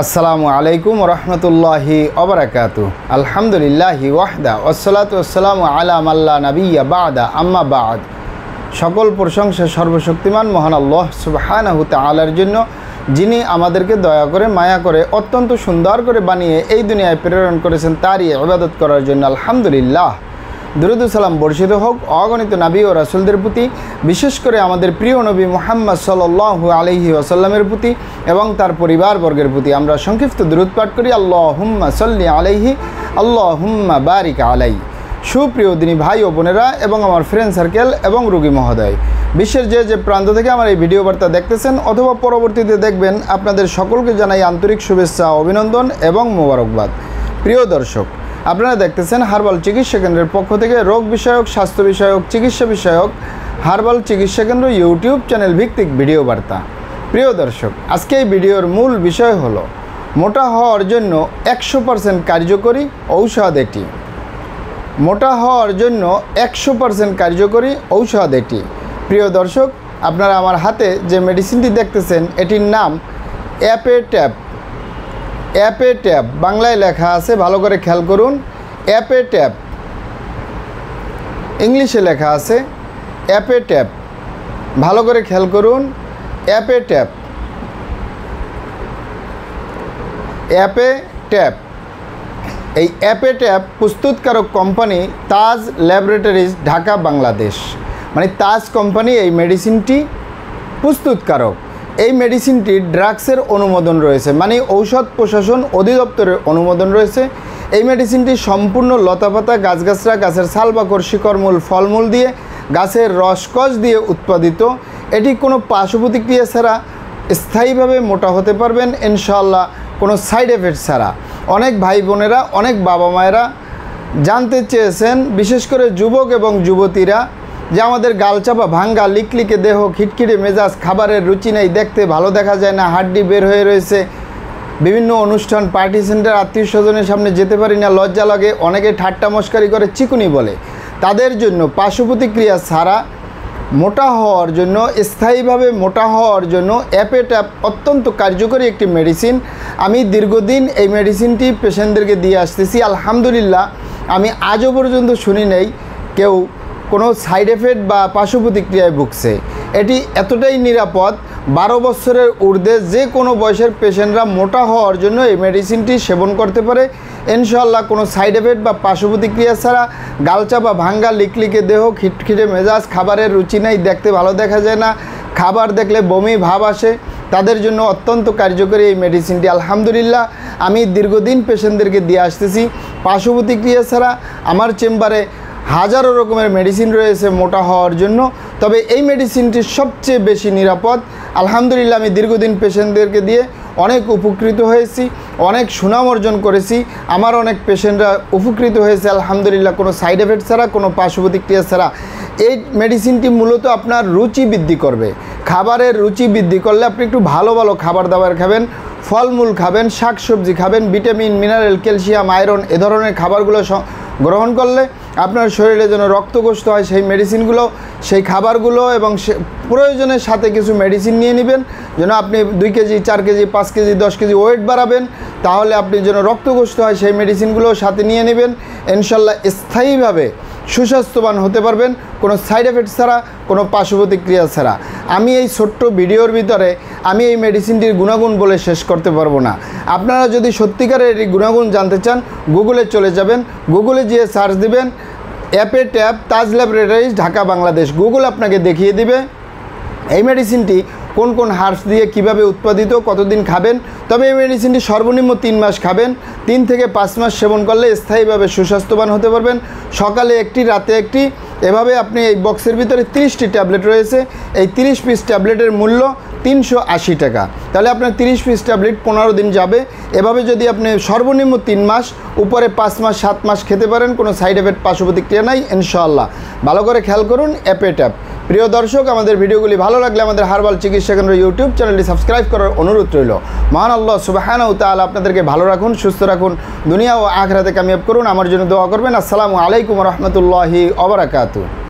আসসালামু আলাইকুম রহমতুল্লাহি ওবারাকাতু। আলহামদুলিল্লাহি ওয়াহদা ওয়াসসালাতু ওয়াসসালামু আলা মাল্লা নাবিয়্যা বা'দা আম্মা বা'দ। সকল প্রশংসা সর্বশক্তিমান মহান আল্লাহ সুবহানাহু তাআলার জন্য, যিনি আমাদেরকে দয়া করে মায়া করে অত্যন্ত সুন্দর করে বানিয়ে এই দুনিয়ায় প্রেরণ করেছেন তারই ইবাদত করার জন্য। আলহামদুলিল্লাহ। দুরূদ ও সালাম বর্ষিত হোক অগণিত নবী ও রাসূলদের প্রতি, বিশেষ করে আমাদের প্রিয় নবী মুহাম্মদ সাল্লাল্লাহু আলাইহি ওয়াসাল্লামের প্রতি এবং তার পরিবারবর্গের প্রতি। আমরা সংক্ষিপ্ত দুরূদ পাঠ করি। আল্লাহুম্মা সাল্লি আলাইহি, আল্লাহুম্মা বারিক আলাইহি। সুপ্রিয় দিনী ভাই ও বোনেরা এবং আমার ফ্রেন্ড সার্কেল এবং রোগী মহোদয়, বিশ্বের যে প্রান্ত থেকে আমার এই ভিডিও বার্তা দেখতেছেন অথবা পরবর্তীতে দেখবেন, আপনাদের সকলকে জানাই আন্তরিক শুভেচ্ছা, অভিনন্দন এবং মোবারকবাদ। প্রিয় দর্শক, আপনারা দেখতেছেন হার্বাল চিকিৎসা কেন্দ্রের পক্ষ থেকে রোগ বিষয়ক, স্বাস্থ্য বিষয়ক, চিকিৎসা বিষয়ক হার্বাল চিকিৎসা কেন্দ্র ইউটিউব চ্যানেল ভিত্তিক ভিডিও বার্তা। প্রিয় দর্শক, আজকে এই ভিডিওর মূল বিষয় হলো মোটা হওয়ার জন্য 100% কার্যকরী ঔষধ এটি। মোটা হওয়ার জন্য 100% কার্যকরী ঔষধ এটি। প্রিয় দর্শক, আপনারা আমার হাতে যে মেডিসিনটি দেখতেছেন এটির নাম অ্যাপেট্যাপ। অ্যাপেট্যাপ বাংলায় লেখা আছে, ভালো করে খেয়াল করুন। অ্যাপেট্যাপ ইংলিশে লেখা আছে অ্যাপেট্যাপ, ভালো করে খেয়াল করুন। অ্যাপেট্যাপ, অ্যাপেট্যাপ। এই অ্যাপেট্যাপ প্রস্তুতকারক কোম্পানি তাজ ল্যাবরেটরিজ, ঢাকা, বাংলাদেশ। মানে তাজ কোম্পানি এই মেডিসিনটি প্রস্তুতকারক। এই মেডিসিনটি ড্রাগসের অনুমোদন রয়েছে, মানে ঔষধ প্রশাসন অধিদপ্তরের অনুমোদন রয়েছে। এই মেডিসিনটি সম্পূর্ণ লতাপাতা, গাছগাছরা, গাছের ছাল বাকড়, শিকড়মূল, ফলমূল দিয়ে, গাছের রসকস দিয়ে উৎপাদিত। এটি কোনো পার্শ্ব প্রতিক্রিয়া ছাড়া স্থায়ীভাবে মোটা হতে পারবেন ইনশাআল্লাহ, কোনো সাইড এফেক্ট ছাড়া। অনেক ভাই বোনেরা, অনেক বাবা মায়েরা জানতে চেয়েছেন, বিশেষ করে যুবক এবং যুবতীরা, যে আমাদের গালচাপা, ভাঙ্গা, লিকলিকে দেহ, খিটখিটে মেজাজ, খাবারের রুচি নেই, দেখতে ভালো দেখা যায় না, হাড্ডি বের হয়ে রয়েছে, বিভিন্ন অনুষ্ঠান, পার্টি সেন্টার, আত্মীয় স্বজনের সামনে যেতে পারি না, লজ্জা লাগে, অনেকে ঠাট্টা মস্কারি করে চিকুনি বলে। তাদের জন্য পার্শ্ব প্রতিক্রিয়া ছাড়া মোটা হওয়ার জন্য, স্থায়ীভাবে মোটা হওয়ার জন্য অ্যাপেট্যাপ অত্যন্ত কার্যকরী একটি মেডিসিন। আমি দীর্ঘদিন এই মেডিসিনটি পেশেন্টদেরকে দিয়ে আসতেছি। আলহামদুলিল্লাহ, আমি আজও পর্যন্ত শুনি নেই কেউ কোনো সাইড এফেক্ট বা পার্শ্ব প্রতিক্রিয়ায় ভুগছে। এটি এতটাই নিরাপদ, 12 বছরের ঊর্ধ্বে যে কোনো বয়সের পেশেন্টরা মোটা হওয়ার জন্য এই মেডিসিনটি সেবন করতে পারে ইনশাআল্লাহ, কোনো সাইড এফেক্ট বা পার্শ্ব প্রতিক্রিয়া ছাড়া। গালচাপা, ভাঙ্গা, লিকলিকে দেহ, খিটখিটে মেজাজ, খাবারের রুচি নেই, দেখতে ভালো দেখা যায় না, খাবার দেখলে বমি ভাব আসে, তাদের জন্য অত্যন্ত কার্যকরী এই মেডিসিনটি। আলহামদুলিল্লাহ, আমি দীর্ঘদিন পেশেন্টদেরকে দিয়ে আসতেছি পার্শ্ব প্রতিক্রিয়া ছাড়া। আমার চেম্বারে হাজারো রকমের মেডিসিন রয়েছে মোটা হওয়ার জন্য, তবে এই মেডিসিনটি সবচেয়ে বেশি নিরাপদ। আলহামদুলিল্লাহ, আমি দীর্ঘদিন পেশেন্টদেরকে দিয়ে অনেক উপকৃত হয়েছি, অনেক সুনাম অর্জন করেছি। আমার অনেক পেশেন্টরা উপকৃত হয়েছে আলহামদুলিল্লাহ, কোনো সাইড এফেক্ট ছাড়া, কোনো পার্শ্ব প্রতিক্রিয়া ছাড়া। এই মেডিসিনটি মূলত আপনার রুচি বৃদ্ধি করবে। খাবারের রুচি বৃদ্ধি করলে আপনি একটু ভালো ভালো খাবার দাবার খাবেন, ফলমূল খাবেন, শাকসবজি খাবেন, ভিটামিন, মিনারেল, ক্যালসিয়াম, আয়রন এ ধরনের খাবারগুলো গ্রহণ করলে আপনার শরীরে যেন রক্তকোষ্ঠ হয়, সেই মেডিসিনগুলো, সেই খাবারগুলো এবং প্রয়োজনের সাথে কিছু মেডিসিন নিয়ে নেবেন, যেন আপনি 2 KG, 4 KG, 5 KG, 10 KG weight বাড়াবেন। তাহলে আপনি যেন রক্তকোষ্ঠ হয়, সেই মেডিসিনগুলো সাথে নিয়ে নেবেন ইনশাআল্লাহ, স্থায়ীভাবে সুস্বাস্থ্যবান হতে পারবেন, কোনো সাইড এফেক্ট ছাড়া, কোনো পার্শ্ব প্রতিক্রিয়া ছাড়া। আমি এই ছোট্ট ভিডিওর ভিতরে আমি এই মেডিসিনটির গুণাগুণ বলে শেষ করতে পারবো না। আপনারা যদি সত্যিকারের এই গুণাগুণ জানতে চান, গুগলে চলে যাবেন, গুগলে গিয়ে সার্চ দিবেন অ্যাপেট্যাপ তাজ ল্যাবরেটরিজ, ঢাকা, বাংলাদেশ। গুগল আপনাকে দেখিয়ে দিবে এই মেডিসিনটি কোন কোন হার্বস দিয়ে কিভাবে উৎপাদিত, কতদিন খাবেন। তবে এই মেডিসিনটি সর্বনিম্ন 3 মাস খাবেন। 3 থেকে 5 মাস সেবন করলে স্থায়ীভাবে সুস্বাস্থ্যবান হতে পারবেন। সকালে একটি, রাতে একটি, এভাবে আপনি এই বক্সের ভিতরে 30টি ট্যাবলেট রয়েছে। এই 30 পিস ট্যাবলেটের মূল্য 380 টাকা। তাহলে আপনার 30 পিস ট্যাবলেট 15 দিন যাবে। এভাবে যদি আপনি সর্বনিম্ন 3 মাস, উপরে 5 মাস, 7 মাস খেতে পারেন, কোনো সাইড এফেক্ট, পার্শ্ব প্রতিক্রিয়া নাই ইনশাআল্লাহ। ভালো করে খেয়াল করুন অ্যাপেট্যাপ। প্রিয় দর্শক, আমাদের ভিডিওগুলি ভালো লাগলে আমাদের হার্বাল চিকিৎসা কেন্দ্র ইউটিউব চ্যানেলটি সাবস্ক্রাইব করার অনুরোধ রইল। মহান আল্লাহ সুবহানাহু ওয়া তাআলা আপনাদেরকে ভালো রাখুন, সুস্থ রাখুন, দুনিয়া ও আখিরাতে কামিয়াব করুন। আমার জন্য দোয়া করবেন। আসসালামু আলাইকুম রহমতুল্লাহি ওয়া বারাকাতুহু।